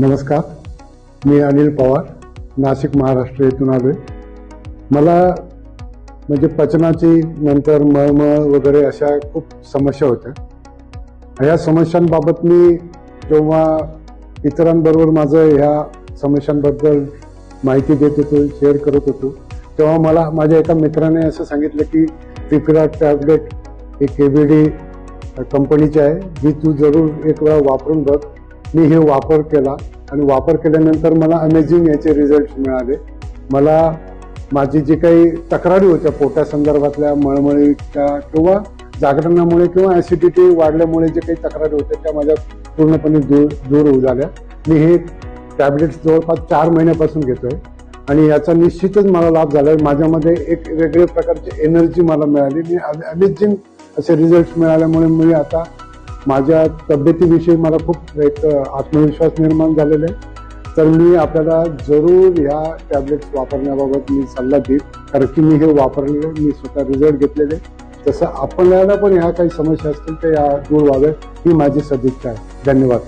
नमस्कार, मी अनिल पवार, नाशिक महाराष्ट्र येथून आलोय. मला म्हणजे पचनाची नंतर मळमळ वगैरे अशा खूप समस्या होत्या. या समस्यांबाबत मी जेव्हा इतरांबरोबर माझं ह्या समस्यांबद्दल माहिती देत होतो, शेअर करत होतो, तेव्हा मला माझ्या एका मित्राने असं सांगितलं की पिपिरा टॅबलेट हे KBD कंपनीचे आहे, जी तू जरूर एक वेळा वापरून बघ. मी हे वापर केला आणि वापर केल्यानंतर मला अमेझिंग याचे रिझल्ट मिळाले. मला माझी जी काही तक्रारी होत्या पोटासंदर्भातल्या, मळमळीच्या किंवा जागरणामुळे किंवा ऍसिडिटी वाढल्यामुळे जे काही तक्रारी होत्या त्या माझ्या पूर्णपणे दूर होऊ झाल्या. मी हे टॅबलेट्स जवळपास 4 महिन्यापासून घेतोय आणि याचा निश्चितच मला लाभ झाला. माझ्यामध्ये एक वेगळ्या प्रकारची एनर्जी मला मिळाली. मी अमेझिंग असे रिझल्ट मिळाल्यामुळे मी आता माझ्या तब्येतीविषयी मला खूप एक आत्मविश्वास निर्माण झालेला आहे. तर मी आपल्याला जरूर ह्या टॅबलेट्स वापरण्याबाबत मी सल्ला देईन, कारण की मी हे वापरलेले, मी स्वतः रिझल्ट घेतलेले. तसं आपल्याला पण ह्या काही समस्या असतील तर या दूर व्हाव्यात ही माझी सदिच्छा आहे. धन्यवाद.